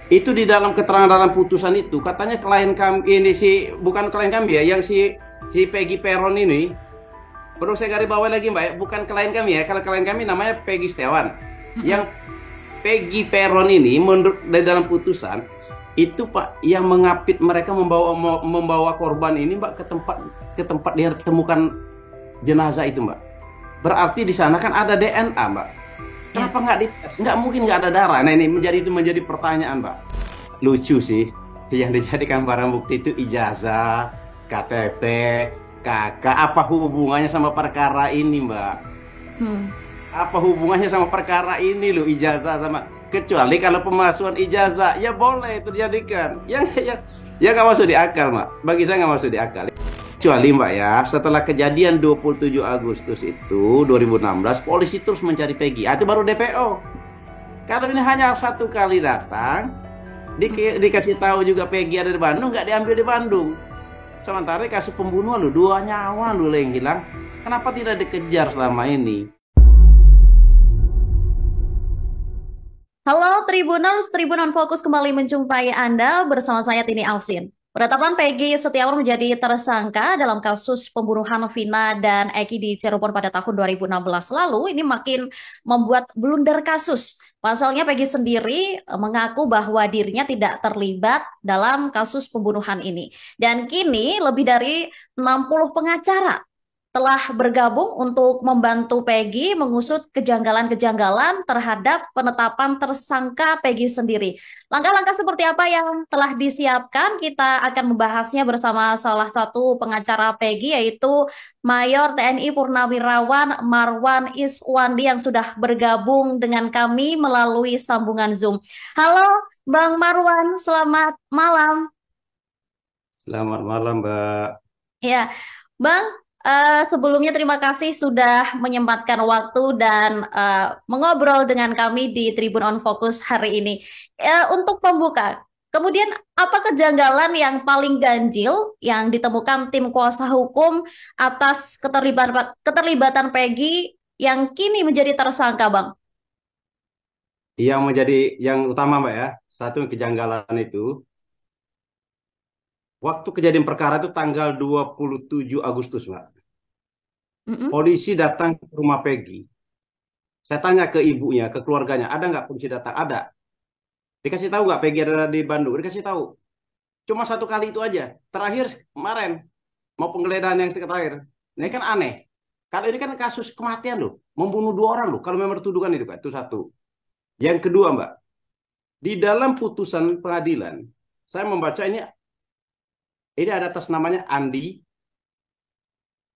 Itu di dalam keterangan dalam putusan itu katanya klien kami ini si bukan klien kami ya, yang si Peggy Peron ini, perlu saya garis bawahi lagi Mbak ya, bukan klien kami ya. Kalau klien kami namanya Peggy Setiawan. Mm-mm. Yang Peggy Peron ini menurut dari dalam putusan itu Pak yang mengapit mereka membawa korban ini Mbak ke tempat dia temukan jenazah itu Mbak. Berarti di sana kan ada DNA Mbak. Ya. Kenapa nggak dites? Nggak mungkin nggak ada darah. Nah ini menjadi pertanyaan Mbak. Lucu sih, yang dijadikan barang bukti itu ijazah, KTP, kakak. Apa hubungannya sama perkara ini Mbak? Hmm. Apa hubungannya sama perkara ini loh, ijazah sama, kecuali kalau pemalsuan ijazah ya boleh itu dijadikan yang nggak masuk di akal Mbak, bagi saya nggak masuk di akal, kecuali Mbak ya setelah kejadian 27 Agustus itu 2016 polisi terus mencari Peggy. Itu baru DPO. Kalau ini hanya satu kali datang dikasih tahu juga Peggy ada di Bandung, nggak diambil di Bandung, sementara kasus pembunuhan lo 2 nyawa lo yang hilang, kenapa tidak dikejar selama ini? Halo Tribuners, Tribun Fokus kembali menjumpai Anda bersama saya Tini Aufsin. Penetapan Peggy Setiawan menjadi tersangka dalam kasus pembunuhan Vina dan Eki di Cirebon pada tahun 2016 lalu ini makin membuat blunder kasus. Pasalnya Peggy sendiri mengaku bahwa dirinya tidak terlibat dalam kasus pembunuhan ini. Dan kini lebih dari 60 pengacara telah bergabung untuk membantu Peggy mengusut kejanggalan-kejanggalan terhadap penetapan tersangka Peggy sendiri. Langkah-langkah seperti apa yang telah disiapkan? Kita akan membahasnya bersama salah satu pengacara Peggy, yaitu Mayor TNI Purnawirawan Marwan Iswandi yang sudah bergabung dengan kami melalui sambungan Zoom. Halo Bang Marwan, selamat malam. Selamat malam, Mbak. Ya, Bang, sebelumnya terima kasih sudah menyempatkan waktu dan mengobrol dengan kami di Tribun On Focus hari ini. Untuk pembuka, kemudian apa kejanggalan yang paling ganjil yang ditemukan tim kuasa hukum atas keterlibatan Peggy yang kini menjadi tersangka, Bang? Yang menjadi yang utama, Mbak ya, satu kejanggalan itu, waktu kejadian perkara itu tanggal 27 Agustus, Mbak. Mm-mm. Polisi datang ke rumah Peggy. Saya tanya ke ibunya, ke keluarganya, ada nggak polisi datang? Ada. Dikasih tahu nggak Peggy ada di Bandung? Dikasih tahu. Cuma satu kali itu aja. Terakhir kemarin, mau penggeledahan yang terakhir. Ini kan aneh. Kalau ini kan kasus kematian loh. Membunuh 2 orang loh. Kalau memang dituduhkan itu, Pak. Itu satu. Yang kedua, Mbak. Di dalam putusan pengadilan, saya membaca ini ada atas namanya Andi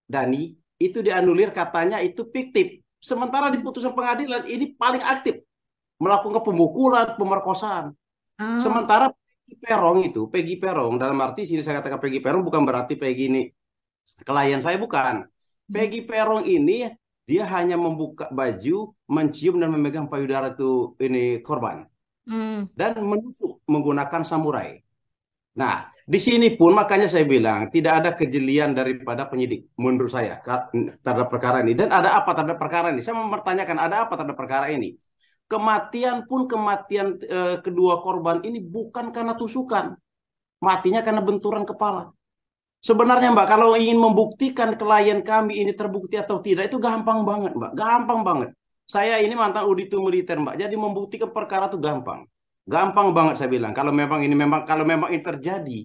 Dani, itu dianulir katanya itu fiktif. Sementara di putusan pengadilan ini paling aktif melakukan pemukulan, pemerkosaan. Ah. Sementara Peggy Perong dalam arti sini saya katakan Peggy Perong bukan berarti Peggy ini klien saya, bukan. Peggy Perong ini dia hanya membuka baju, mencium dan memegang payudara itu ini korban Hmm. dan menusuk menggunakan samurai. Nah, di sini pun makanya saya bilang tidak ada kejelian daripada penyidik menurut saya terhadap perkara ini. Dan ada apa terhadap perkara ini? Saya mempertanyakan ada apa terhadap perkara ini. Kematian kedua korban ini bukan karena tusukan, matinya karena benturan kepala. Sebenarnya Mbak, kalau ingin membuktikan klien kami ini terbukti atau tidak itu gampang banget Mbak, gampang banget. Saya ini mantan auditor militer Mbak, jadi membuktikan perkara itu gampang. Gampang banget saya bilang. Kalau memang ini terjadi,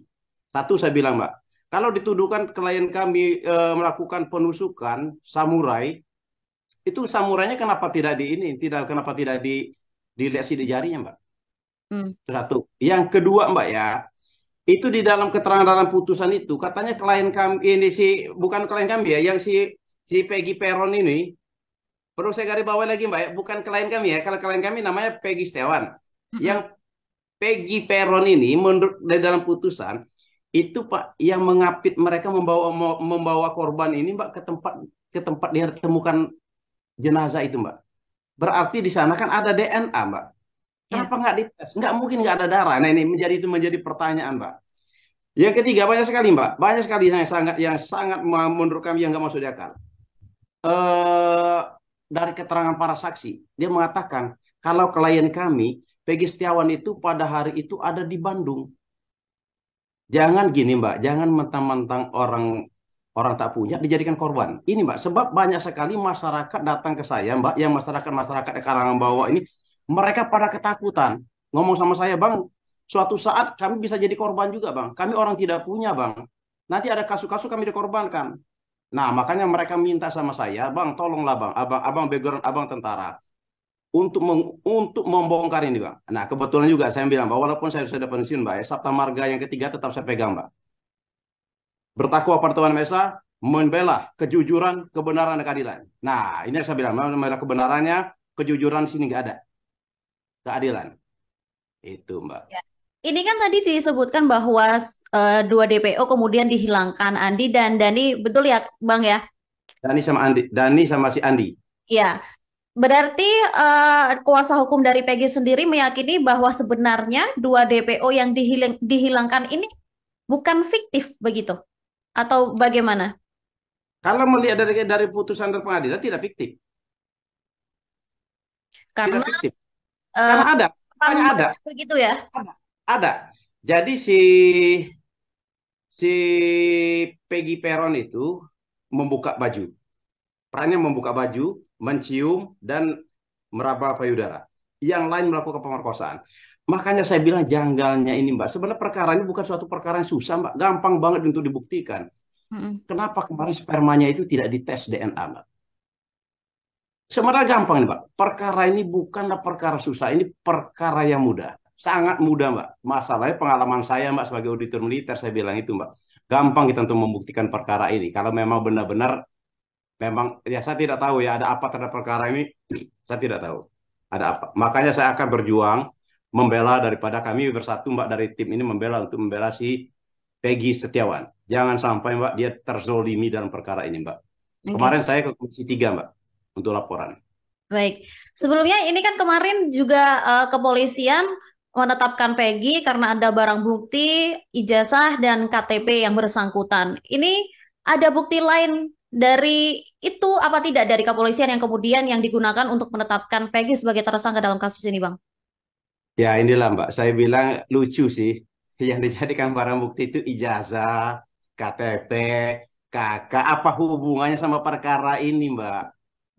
satu saya bilang Mbak, kalau dituduhkan klien kami melakukan penusukan samurai, itu samurainya kenapa tidak di ini, tidak kenapa tidak dilihat sidik jarinya Mbak? Hmm. Itu satu. Yang kedua Mbak ya, itu di dalam keterangan dalam putusan itu katanya klien kami ini bukan klien kami ya, yang si Peggy Peron ini, perlu saya garis bawahi lagi Mbak ya, bukan klien kami ya. Kalau klien kami namanya Peggy Setiawan. Mm-mm. Yang Peggy Peron ini menurut dari dalam putusan itu Pak yang mengapit mereka membawa korban ini Mbak ke tempat dia temukan jenazah itu Mbak. Berarti di sana kan ada DNA Mbak. Ya. Kenapa nggak dites? Nggak mungkin nggak ada darah. Nah ini menjadi pertanyaan Mbak. Yang ketiga banyak sekali Mbak, banyak sekali yang sangat menurut kami yang nggak masuk di akal. Eh, dari keterangan para saksi, dia mengatakan kalau klien kami Peggy Setiawan itu pada hari itu ada di Bandung. Jangan gini Mbak, jangan mentang-mentang orang orang tak punya dijadikan korban. Ini Mbak, sebab banyak sekali masyarakat datang ke saya Mbak, yang masyarakat-masyarakat kalangan bawah ini, mereka pada ketakutan. Ngomong sama saya, Bang, suatu saat kami bisa jadi korban juga Bang. Kami orang tidak punya Bang. Nanti ada kasus-kasus kami dikorbankan. Nah, makanya mereka minta sama saya, Bang, tolonglah Bang, abang background abang tentara untuk membongkar ini, Bang. Nah, kebetulan juga saya bilang bahwa walaupun saya sudah pensiun, Mbak, ya, Sabta Marga yang ketiga tetap saya pegang, Mbak. Bertakwa pada Tuhan Maha Esa, membela kejujuran, kebenaran, dan keadilan. Nah, ini yang saya bilang, membela kebenarannya, kejujuran sini nggak ada, keadilan. Itu, Mbak. Ya. Ini kan tadi disebutkan bahwa dua DPO kemudian dihilangkan Andi dan Dani, betul ya Bang ya? Dani sama Andi, Dani sama si Andi. Ya, berarti kuasa hukum dari Peggy sendiri meyakini bahwa sebenarnya dua DPO yang dihilangkan ini bukan fiktif begitu, atau bagaimana? Kalau melihat dari putusan dari pengadilan tidak fiktif, tidak Karena fiktif. eh, Karena ada, pernah makanya ada, membaca begitu ya? ada, ada. Jadi si Peggy Peron itu membuka baju. Perannya membuka baju, mencium, dan meraba payudara. Yang lain melakukan pemerkosaan. Makanya saya bilang janggalnya ini, Mbak. Sebenarnya perkara ini bukan suatu perkara yang susah, Mbak. Gampang banget untuk dibuktikan. Mm-mm. Kenapa kemarin spermanya itu tidak dites DNA, Mbak? Sebenarnya gampang nih, Mbak. Perkara ini bukanlah perkara susah. Ini perkara yang mudah. Sangat mudah, Mbak. Masalahnya pengalaman saya, Mbak, sebagai auditor militer, saya bilang itu, Mbak. Gampang kita untuk membuktikan perkara ini. Kalau memang benar-benar memang ya saya tidak tahu ya ada apa terhadap perkara ini. Saya tidak tahu ada apa. Makanya saya akan berjuang membela daripada kami bersatu Mbak dari tim ini membela untuk membela si Peggy Setiawan. Jangan sampai Mbak dia terzolimi dalam perkara ini Mbak. Oke. Kemarin saya ke Komisi 3 Mbak untuk laporan. Baik, sebelumnya ini kan kemarin juga kepolisian menetapkan Peggy karena ada barang bukti, ijazah, dan KTP yang bersangkutan. Ini ada bukti lain dari itu apa tidak dari kepolisian yang kemudian yang digunakan untuk menetapkan Peggy sebagai tersangka dalam kasus ini, Bang? Ya inilah Mbak, saya bilang lucu sih. Yang dijadikan barang bukti itu ijazah, KTP, kakak. Apa hubungannya sama perkara ini Mbak?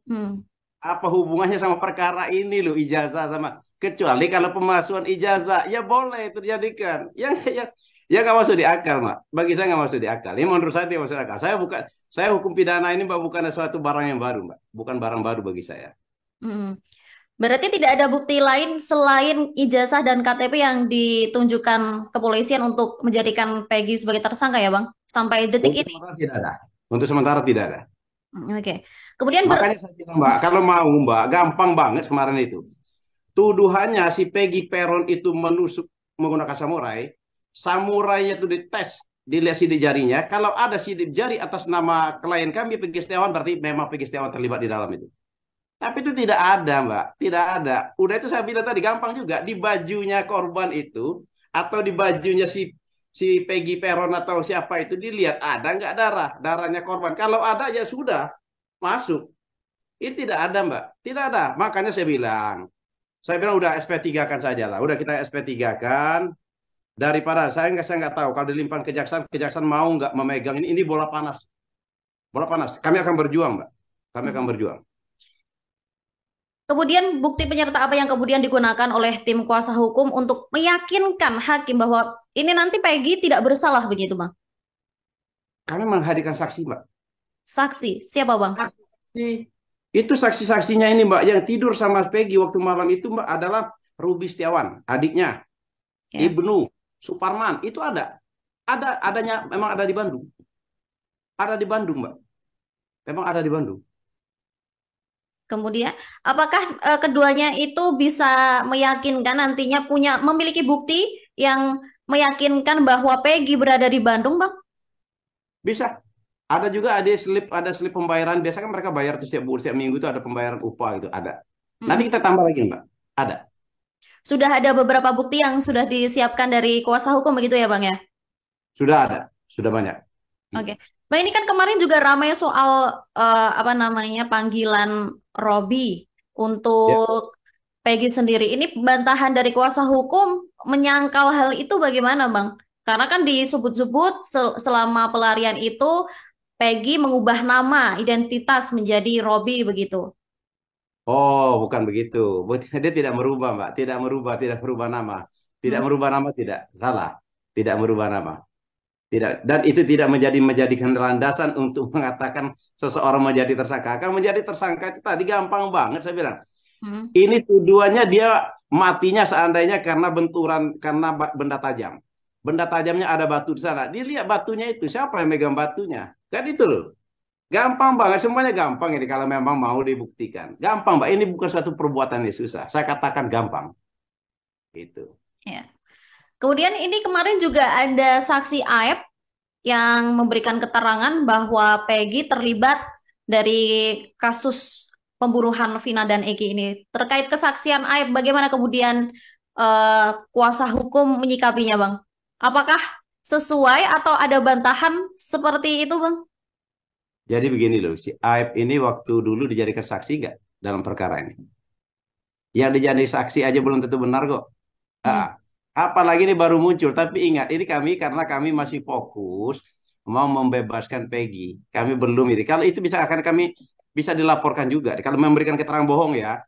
Hmm. Apa hubungannya sama perkara ini loh ijazah sama kecuali kalau pemalsuan ijazah ya boleh terjadikan ya nggak masuk di akal mak bagi saya nggak masuk di akal ini menurut saya tidak masuk di akal saya hukum pidana ini mbak bukan suatu barang yang baru mbak bukan barang baru bagi saya. Hmm. Berarti tidak ada bukti lain selain ijazah dan KTP yang ditunjukkan kepolisian untuk menjadikan Peggy sebagai tersangka ya, Bang? Sampai detik Untuk ini. sementara tidak ada untuk sementara tidak ada. Oke. Kemudian Makanya saya bilang mbak kalau mau mbak gampang banget kemarin itu tuduhannya si Peggy Peron itu menusuk menggunakan samurai. Samurainya itu dites, dilihat sidik jarinya. Kalau ada sidik jari atas nama klien kami Peggy Setiawan, berarti memang Peggy Setiawan terlibat di dalam itu. Tapi itu tidak ada, Mbak. Tidak ada. Udah itu saya bilang tadi gampang juga di bajunya korban itu atau di bajunya si Peggy Peron atau siapa itu dilihat ada nggak darah, darahnya korban. Kalau ada ya sudah masuk. Ini tidak ada, Mbak. Tidak ada. Makanya saya bilang udah SP3 kan saja lah. Udah kita SP3 kan. Daripada saya nggak tahu kalau dilimpahkan kejaksaan, kejaksaan mau nggak memegang ini bola panas. Bola panas. Kami akan berjuang, Mbak. Kami akan berjuang. kemudian bukti penyerta apa yang kemudian digunakan oleh tim kuasa hukum untuk meyakinkan hakim bahwa ini nanti Peggy tidak bersalah begitu, Bang? Kami menghadirkan saksi, Mbak. Saksi, siapa, Bang? Saksi. Itu saksi-saksinya ini, Mbak, yang tidur sama Peggy waktu malam itu, Mbak, adalah Ruby Setiawan, adiknya, Ya. Ibnu Suparman. Itu ada. Adanya memang ada di Bandung. Ada di Bandung, Mbak. Memang ada di Bandung. Kemudian, apakah keduanya itu bisa meyakinkan nantinya memiliki bukti yang meyakinkan bahwa Peggy berada di Bandung, Bang? Bisa. Ada slip pembayaran. Biasa kan mereka bayar tuh setiap minggu itu ada pembayaran upah gitu, ada. Nanti Mm-mm. kita tambah lagi, Mbak. Ada. Sudah ada beberapa bukti yang sudah disiapkan dari kuasa hukum begitu ya, Bang ya? Sudah ada. Sudah banyak. Oke. Bang, ini kan kemarin juga ramai soal apa namanya panggilan Robi Ya. untuk Peggy sendiri. Ini bantahan dari kuasa hukum menyangkal hal itu bagaimana, Bang? Karena kan disebut-sebut selama pelarian itu Peggy mengubah nama, identitas menjadi Robi begitu. Oh, bukan begitu. Dia tidak merubah, Mbak. Tidak merubah nama. Tidak Hmm. merubah nama, tidak. Salah. Tidak merubah nama. Tidak. Dan itu tidak menjadikan landasan untuk mengatakan seseorang menjadi tersangka. Akan menjadi tersangka itu tadi gampang banget saya bilang. Hmm. Ini tuduhannya dia matinya seandainya karena benturan, karena benda tajam. Benda tajamnya ada batu di sana. Dilihat batunya itu, siapa yang megang batunya? Kan itu loh. Gampang banget, semuanya gampang ini kalau memang mau dibuktikan. Gampang, Mbak. Ini bukan suatu perbuatan yang susah. Saya katakan gampang. Itu. Ya. Kemudian ini kemarin juga ada saksi Aib yang memberikan keterangan bahwa Peggy terlibat dari kasus pembunuhan Vina dan Eki ini. Terkait kesaksian Aib, bagaimana kemudian kuasa hukum menyikapinya, Bang? Apakah sesuai atau ada bantahan seperti itu, Bang? Jadi begini loh, si Aib ini waktu dulu dijadikan saksi nggak dalam perkara ini? Yang dijadikan saksi aja belum tentu benar kok. Hmm. Ah, apalagi ini baru muncul. Tapi ingat, ini kami karena kami masih fokus mau membebaskan Peggy. Kami belum ini. Kalau itu bisa akan kami bisa dilaporkan juga. Kalau memberikan keterangan bohong ya,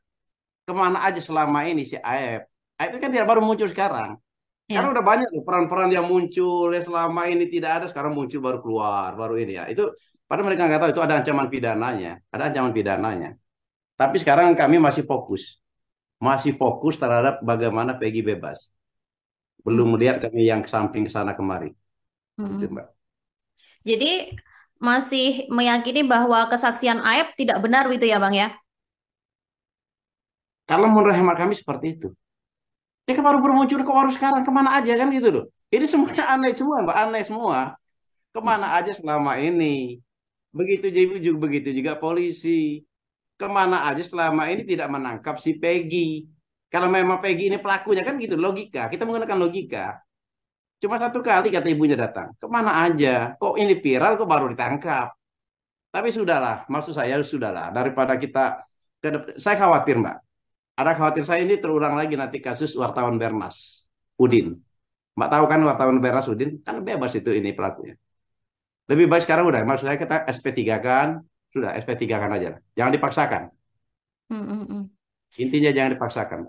kemana aja selama ini si Aib? Aib itu kan tidak baru muncul sekarang. Karena Ya. udah banyak loh peran-peran yang muncul yang selama ini tidak ada, sekarang muncul baru keluar, baru ini ya. Itu padahal mereka nggak tahu itu ada ancaman pidananya, ada ancaman pidananya. Tapi sekarang kami masih fokus terhadap bagaimana Peggy bebas. Hmm. Belum melihat kami yang samping ke sana kemari. Itu Hmm. Mbak. Jadi masih meyakini bahwa kesaksian Aib tidak benar gitu ya, Bang ya? Kalau menurut hemat kami seperti itu. Dia kan baru bermuncul kok baru sekarang kemana aja kan gitu loh. Ini semuanya aneh semua Mbak, aneh semua. Kemana Hmm. aja selama ini. Begitu juga polisi. Kemana aja selama ini tidak menangkap si Peggy. Kalau memang Peggy ini pelakunya kan gitu logika. Kita menggunakan logika. Cuma satu kali kata ibunya datang. Kemana aja? Kok ini viral kok baru ditangkap? Tapi sudahlah, maksud saya sudahlah. Daripada kita saya khawatir Mbak. Ada khawatir saya ini terulang lagi nanti kasus wartawan Bernas Hmm. Udin. Mbak tahu kan wartawan Bernas Udin kan bebas itu ini pelakunya. Lebih baik sekarang udah. Maksud saya kita SP3 kan. Sudah SP3 kan aja lah. Jangan dipaksakan. Hmm. Hmm. Hmm. Intinya jangan dipaksakan.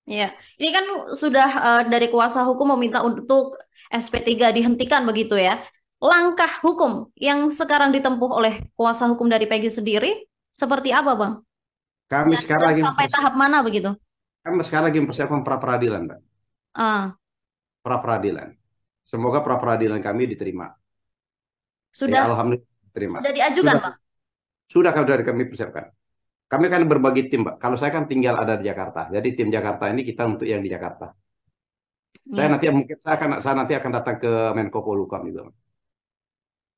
Ya, ini kan sudah dari kuasa hukum meminta untuk SP3 dihentikan begitu ya. Langkah hukum yang sekarang ditempuh oleh kuasa hukum dari Peggy sendiri seperti apa, Bang? Kami Dan sekarang sudah lagi sampai tahap mana begitu? kami sekarang lagi mempersiapkan pra peradilan, Mbak. Ah, Pra peradilan. Semoga pra peradilan kami diterima. Ya, sudah alhamdulillah diterima. sudah diajukan, Sudah Bang? sudah kalau dari kami persiapkan. Kami kan berbagi tim, Mbak. Kalau saya kan tinggal ada di Jakarta. Jadi tim Jakarta ini kita untuk yang di Jakarta. Saya Ya. nanti mungkin saya nanti akan datang ke Menko Polhukam juga.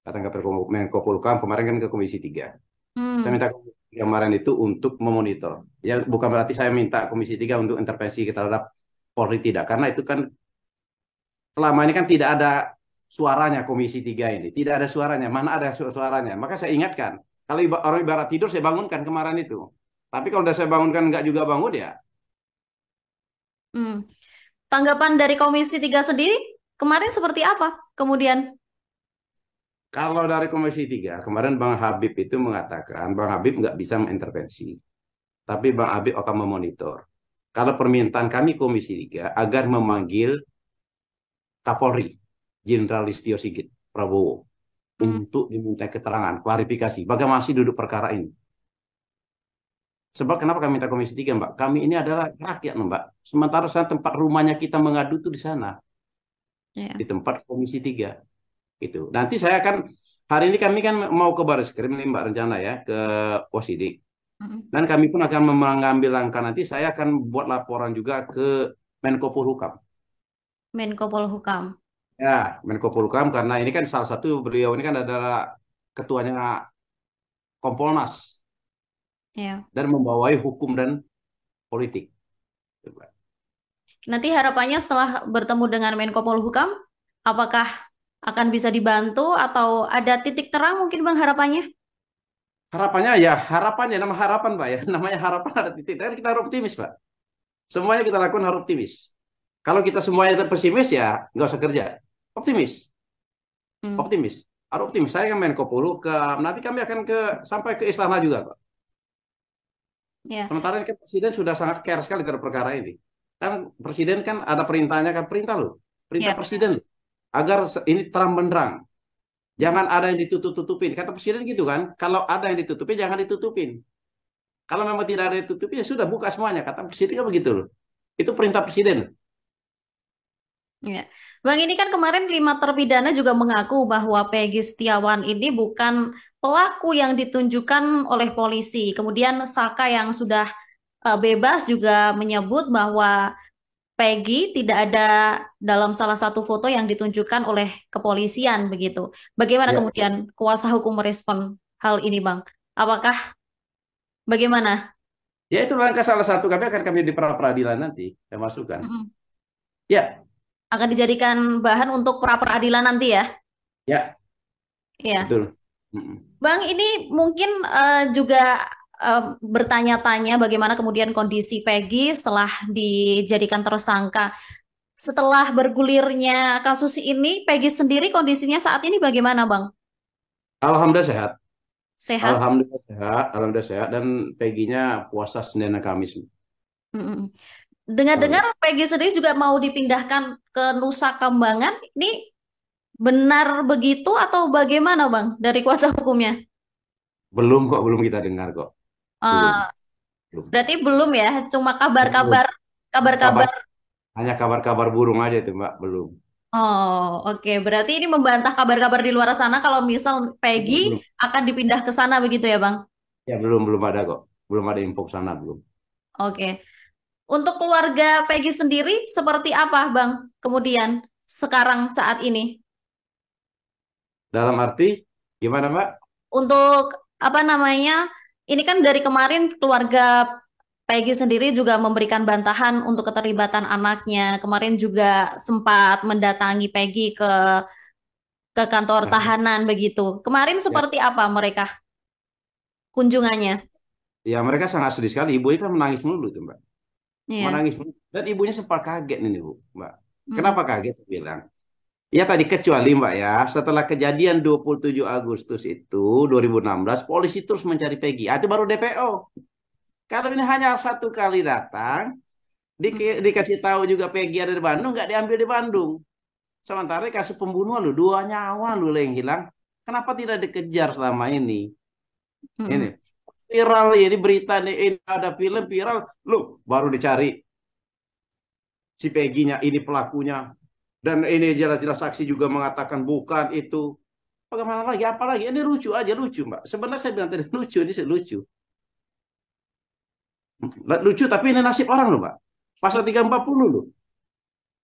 Datang ke Menko Polhukam kemarin kan ke Komisi 3. Saya Hmm. minta Komisi 3 kemarin itu untuk memonitor. Ya bukan berarti saya minta Komisi 3 untuk intervensi terhadap Polri tidak, karena itu kan selama ini kan tidak ada suaranya Komisi 3 ini. Tidak ada suaranya. Mana ada suaranya? Maka saya ingatkan. Kalau orang ibarat tidur saya bangunkan kemarin itu. Tapi kalau udah saya bangunkan nggak juga bangun ya. Hmm. Tanggapan dari Komisi 3 sendiri kemarin seperti apa? Kemudian, Kalau dari Komisi 3 kemarin Bang Habib itu mengatakan Bang Habib nggak bisa mengintervensi. Tapi Bang Habib akan memonitor. Kalau permintaan kami Komisi 3 agar memanggil Kapolri, Jenderal Listio Sigit Prabowo, hmm, untuk diminta keterangan, klarifikasi, bagaimana sih duduk perkara ini. Sebab kenapa kami minta Komisi 3, Mbak? Kami ini adalah rakyat, Mbak. Sementara sana tempat rumahnya kita mengadu itu di sana, ya. di tempat Komisi 3. Itu. Nanti saya kan, hari ini kami kan mau ke Barreskrim nih, Mbak, rencana ya, ke Posidik. Hmm. Dan kami pun akan mengambil langkah nanti, saya akan buat laporan juga ke Menko Polhukam. Menko Polhukam. Ya, Menko Polhukam, karena ini kan salah satu beliau ini kan adalah ketuanya Kompolnas Ya. dan membawai hukum dan politik. Nanti harapannya setelah bertemu dengan Menko Polhukam, apakah akan bisa dibantu atau ada titik terang mungkin Bang harapannya? Harapannya ya harapannya nama harapan Pak ya namanya harapan ada titik tapi kita harus optimis Pak. Semuanya kita lakukan harus optimis. Kalau kita semuanya pesimis ya nggak usah kerja. Optimis, Hmm, optimis. Harus optimis. Saya kan Menko Polhukam. Nanti kami akan sampai ke istana juga, Pak. ya, Sementara ini kan Presiden sudah sangat care sekali terhadap perkara ini. Kan Presiden kan ada perintahnya kan perintah loh. Perintah ya, Presiden loh. Agar ini terang benderang. hmm, Jangan ada yang ditutup-tutupin. Kata Presiden gitu kan. Kalau ada yang ditutupin jangan ditutupin. Kalau memang tidak ada yang ditutupin ya sudah buka semuanya. Kata Presiden kan begitu loh. Itu perintah Presiden. ya. Bang, ini kan kemarin 5 terpidana juga mengaku bahwa Peggy Setiawan ini bukan pelaku yang ditunjukkan oleh polisi. Kemudian Saka yang sudah bebas juga menyebut bahwa Peggy tidak ada dalam salah satu foto yang ditunjukkan oleh kepolisian begitu. Bagaimana Ya. kemudian kuasa hukum merespon hal ini, Bang? Apakah bagaimana? Ya itu langkah salah satu kami akan kami di pra peradilan nanti saya masukkan. Mm-mm. Ya, Akan dijadikan bahan untuk pra peradilan nanti ya? ya, Iya. betul. Mm-mm. Bang, ini mungkin juga bertanya-tanya bagaimana kemudian kondisi Peggy setelah dijadikan tersangka. Setelah bergulirnya kasus ini, Peggy sendiri kondisinya saat ini bagaimana, Bang? Alhamdulillah sehat. Sehat? Alhamdulillah sehat. Alhamdulillah sehat. Dan Peggy-nya puasa Senin dan Kamis. Mm-mm. Dengar-dengar Alhamdulillah. Peggy sendiri juga mau dipindahkan ke Nusa Kambangan. Ini benar begitu atau bagaimana, Bang, dari kuasa hukumnya? Belum kok, belum kita dengar kok. Belum. Eh, Belum. berarti belum ya, cuma Belum. kabar-kabar, Kabar, kabar-kabar. hanya kabar-kabar burung aja itu, Mbak. Belum. Oh, oke. Berarti ini membantah kabar-kabar di luar sana kalau misal Peggy Belum. Belum. akan dipindah ke sana begitu ya, Bang? Ya, belum ada kok. Belum ada info ke sana, belum. Oke. Untuk keluarga Peggy sendiri seperti apa, Bang? Kemudian sekarang saat ini Dalam arti, gimana, Mbak? untuk apa namanya? Ini kan dari kemarin keluarga Peggy sendiri juga memberikan bantahan untuk keterlibatan anaknya. Kemarin juga sempat mendatangi Peggy ke kantor Nah, tahanan begitu. Kemarin ya, seperti apa mereka kunjungannya? ya mereka sangat sedih sekali. Ibunya kan menangis melulu tuh, Mbak. Iya. Menangis melulu. Dan ibunya sempat kaget nih, Bu, Mbak. Mm-mm. Kenapa kaget? Saya bilang. Ya tadi kecuali Mbak ya, setelah kejadian 27 Agustus itu 2016, polisi terus mencari Peggy. Ah, itu baru DPO. Kalau ini hanya satu kali datang, dikasih tahu juga Peggy ada di Bandung, nggak diambil di Bandung. Sementara kasus pembunuhan lu, 2 nyawa lu yang hilang. Kenapa tidak dikejar selama ini? Ini Mm-mm. viral ini berita nih, ini ada film viral, lu baru dicari si Peggy-nya, ini pelakunya. Dan ini jelas-jelas saksi juga mengatakan bukan itu. Bagaimana lagi? Apa lagi? Ini lucu aja, lucu, Mbak. Sebenarnya saya bilang tadi lucu, ini lucu. Lucu, tapi ini nasib orang loh, Mbak. Pasal 340 loh.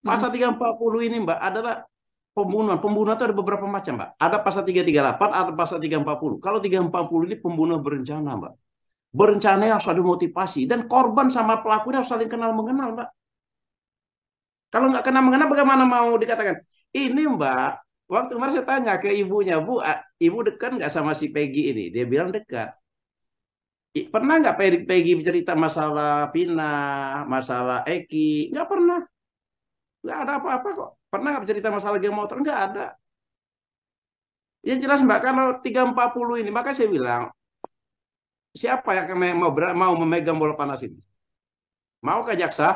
Mm-mm. Pasal 340 ini, Mbak, adalah pembunuhan. Pembunuhan itu ada beberapa macam, Mbak. Ada pasal 338, ada pasal 340. Kalau 340 ini pembunuhan berencana, Mbak. Berencana harus ada motivasi. Dan korban sama pelakunya harus saling kenal mengenal, Mbak. Kalau nggak kenal mengenal, bagaimana mau dikatakan? Ini, Mbak, waktu kemarin saya tanya ke ibunya, Bu, ibu dekat nggak sama si Peggy ini? Dia bilang dekat. Pernah nggak Peggy cerita masalah Pina, masalah Eki? Nggak pernah. Nggak ada apa-apa kok. Pernah nggak cerita masalah geng motor? Nggak ada. Yang jelas Mbak, kalau 340 ini, maka saya bilang, siapa yang mau memegang bola panas ini? Mau ke jaksa?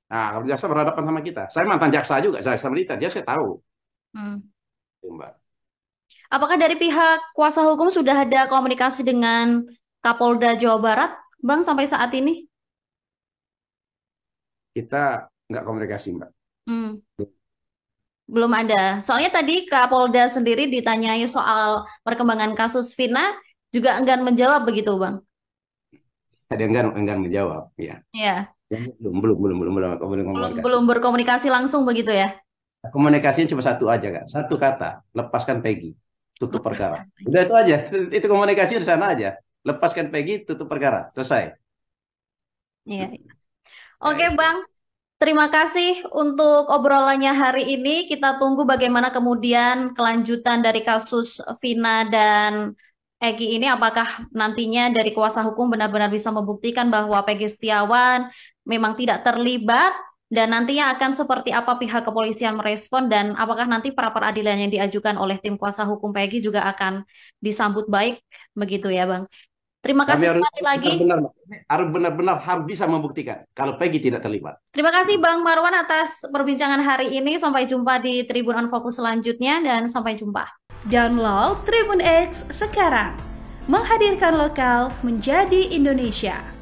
Nah, kalau jaksa berhadapan sama kita. Saya mantan jaksa juga, saya militer, dia saya tahu. Mm. Mbak. Apakah dari pihak kuasa hukum sudah ada komunikasi dengan Kapolda Jawa Barat, Bang, sampai saat ini? Kita nggak komunikasi, Mbak. Hmm, belum ada. Soalnya tadi Kapolda sendiri ditanyai soal perkembangan kasus Vina, juga enggan menjawab begitu, Bang. Ada enggan menjawab, ya. Ya, Belum belum komunikasi. belum berkomunikasi langsung begitu ya. Komunikasinya cuma satu aja, Kak. Satu kata, lepaskan Peggy, tutup perkara. Lepaskan. Udah itu aja. Itu komunikasi di sana aja. Lepaskan Peggy, tutup perkara. Selesai. Iya. Ya Oke, itu. Bang. Terima kasih untuk obrolannya hari ini. Kita tunggu bagaimana kemudian kelanjutan dari kasus Vina dan Egi ini. Apakah nantinya dari kuasa hukum benar-benar bisa membuktikan bahwa Peggy Setiawan memang tidak terlibat dan nantinya akan seperti apa pihak kepolisian merespon dan apakah nanti pra peradilan yang diajukan oleh tim kuasa hukum Peggy juga akan disambut baik begitu ya Bang. Terima Kami kasih harus sekali lagi. benar-benar, harus benar-benar harus bisa membuktikan kalau Peggy tidak terlibat. Terima kasih Bang Marwan atas perbincangan hari ini. Sampai jumpa di Tribun On Fokus selanjutnya dan sampai jumpa. Download Tribun X sekarang. Menghadirkan lokal menjadi Indonesia.